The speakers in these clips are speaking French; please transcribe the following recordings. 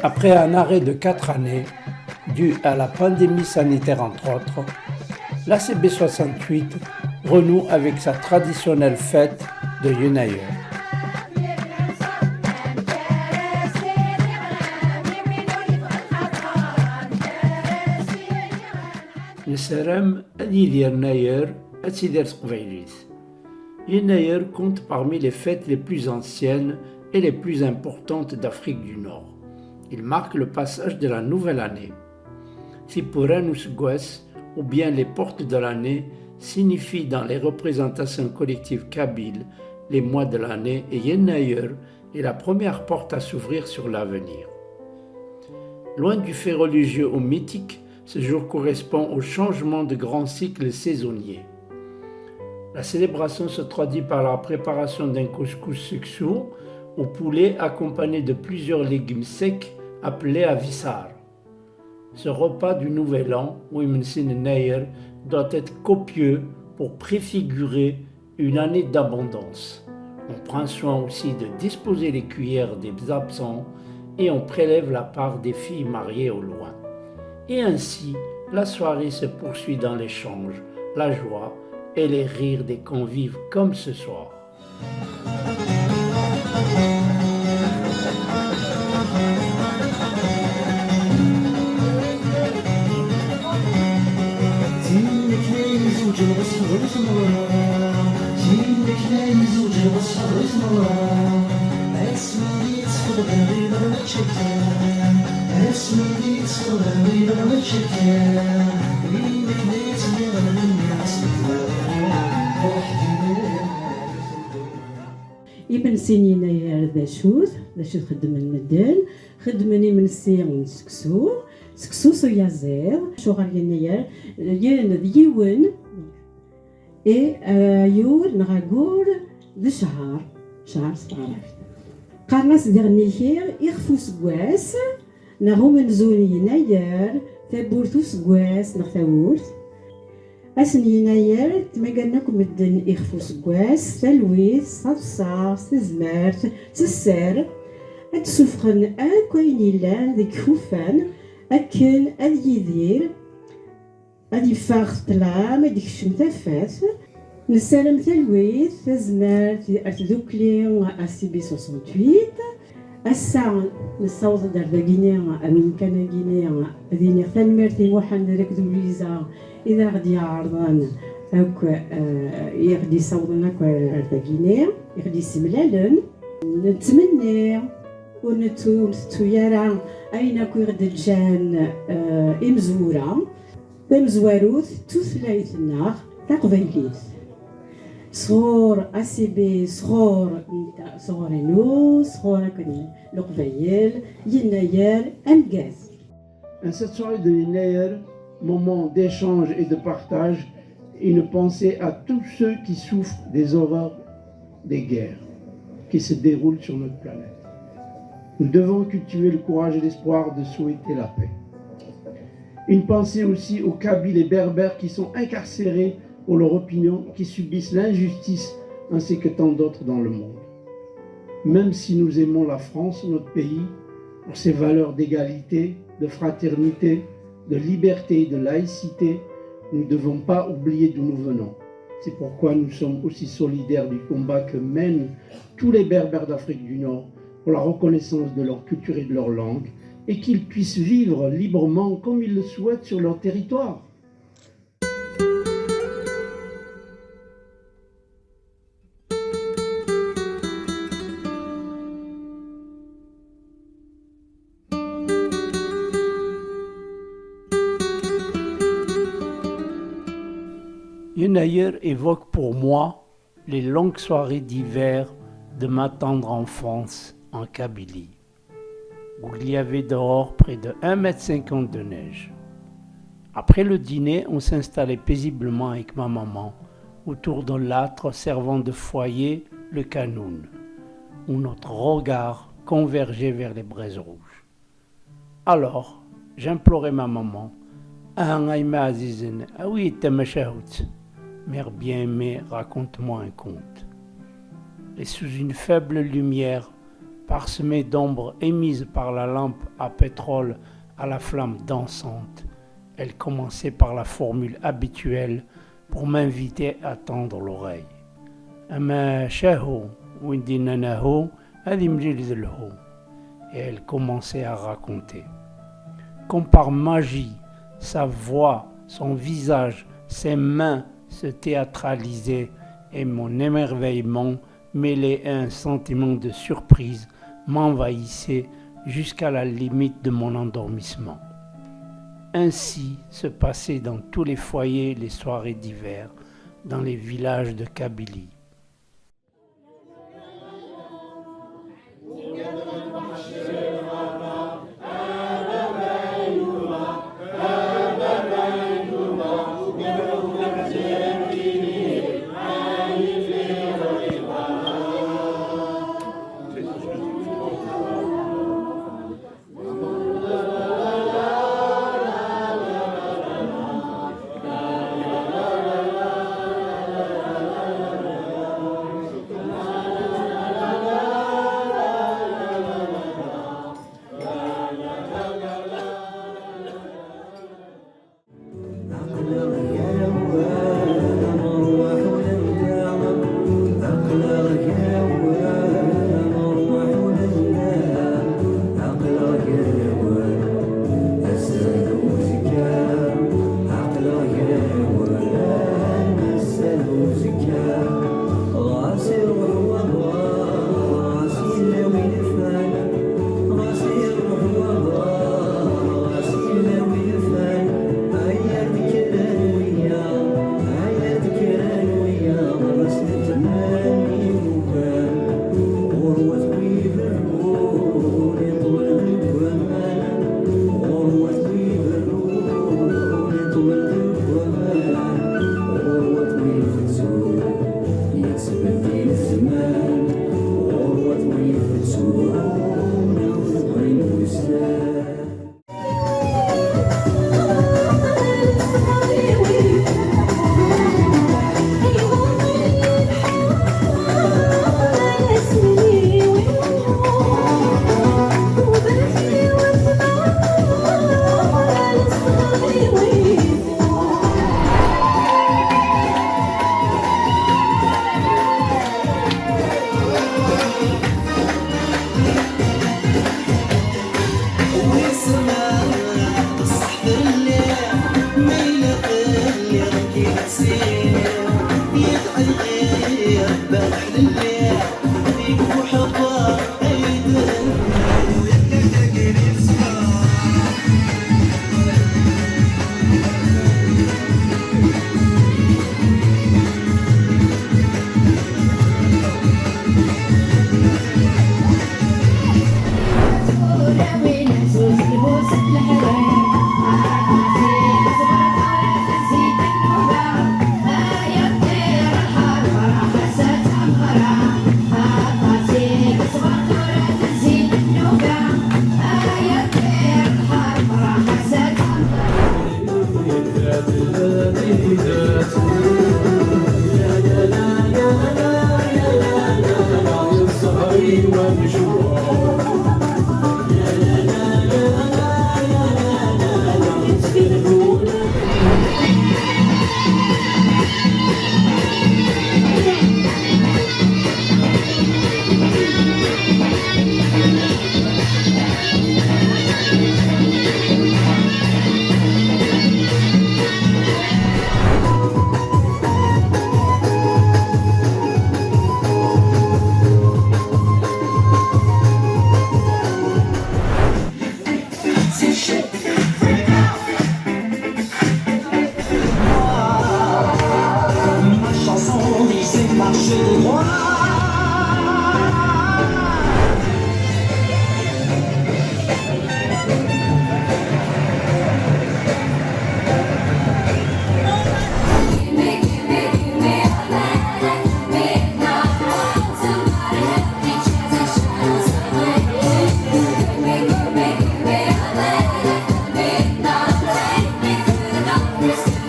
Après un arrêt de 4 années, dû à la pandémie sanitaire entre autres, l'ACB 68 renoue avec sa traditionnelle fête de Yenayeur. Nesserem Adidir Nayer Atsiders Qvailis. Yenayeur compte parmi les fêtes les plus anciennes et les plus importantes d'Afrique du Nord. Il marque le passage de la nouvelle année. Sipuranus Gwes, ou bien les portes de l'année, signifie dans les représentations collectives kabyles les mois de l'année et Yenayeur est la première porte à s'ouvrir sur l'avenir. Loin du fait religieux ou mythique, ce jour correspond au changement de grands cycles saisonniers. La célébration se traduit par la préparation d'un couscous suksou au poulet accompagné de plusieurs légumes secs appelés avissar. Ce repas du Nouvel An, Wimnsin Neyer, doit être copieux pour préfigurer une année d'abondance. On prend soin aussi de disposer les cuillères des absents et on prélève la part des filles mariées au loin. Et ainsi, la soirée se poursuit dans l'échange, la joie et les rires des convives comme ce soir. Ibn Sinina ذا شوذ خدم المدن خدمني من السيغ سكسو سويازير شغل ينير ين ديون يور نغاقور ذا شهر صباح قارناس دغنيكير يخفو سكواس نغو من زوني يناير ثابورثو سكواس نغتاورث أسن يناير تماقرناكم مدن يخفو سكواس تلويث صفصاص تزمارت تسار أتسوفخن أكوين يلان ذيك خوفان أكن أذ يدير أذ يفاغ طلام أذ يكشم تافات نسالم تلويث تزمارت أرتدوكلي أسيبي 68 أسا نصوص دار ذا غينيا أمين كان غينيا ذيني ختان مرتي موحن ركدو ليزا إذا غدي يعرضان هاك يغدي يصوضنا ذا غينيا يغدي يسملالن نتمنى ونتو يرى أين كو غدي الجان إمزورة بمزواروث توثلايثنا تقبيليث صغور أسيبي صغورينو صغور كني لقبيل يناير أنجاز. Cette soirée de Yenayeur, moment d'échange et de partage, une pensée à tous ceux qui souffrent des horreurs des guerres qui se déroulent sur notre planète. Nous devons cultiver le courage et l'espoir de souhaiter la paix. Une pensée aussi aux Kabyles et Berbères qui sont incarcérés pour leur opinion, qui subissent l'injustice ainsi que tant d'autres dans le monde. Même si nous aimons la France, notre pays, pour ses valeurs d'égalité, de fraternité, de liberté et de laïcité, nous ne devons pas oublier d'où nous venons. C'est pourquoi nous sommes aussi solidaires du combat que mènent tous les Berbères d'Afrique du Nord pour la reconnaissance de leur culture et de leur langue, et qu'ils puissent vivre librement comme ils le souhaitent sur leur territoire. Yenayeur évoque pour moi les longues soirées d'hiver de ma tendre enfance en Kabylie, où il y avait dehors près de 1,50 m de neige. Après le dîner, on s'installait paisiblement avec ma maman autour d'un l'âtre servant de foyer, le canoun, où notre regard convergeait vers les braises rouges. Alors, j'implorais ma maman, « Ah, Aïma Azizine, ah oui, Tamachahout, mère bien-aimée, raconte-moi un conte. » Et sous une faible lumière, parsemée d'ombres émises par la lampe à pétrole à la flamme dansante. Elle commençait par la formule habituelle pour m'inviter à tendre l'oreille. Ama shahu windinanahu hadi mjilzilhu. Et elle commençait à raconter. Comme par magie, sa voix, son visage, ses mains se théâtralisaient et mon émerveillement, mêlé à un sentiment de surprise, m'envahissait jusqu'à la limite de mon endormissement. Ainsi se passaient dans tous les foyers les soirées d'hiver, dans les villages de Kabylie.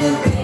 Thank you.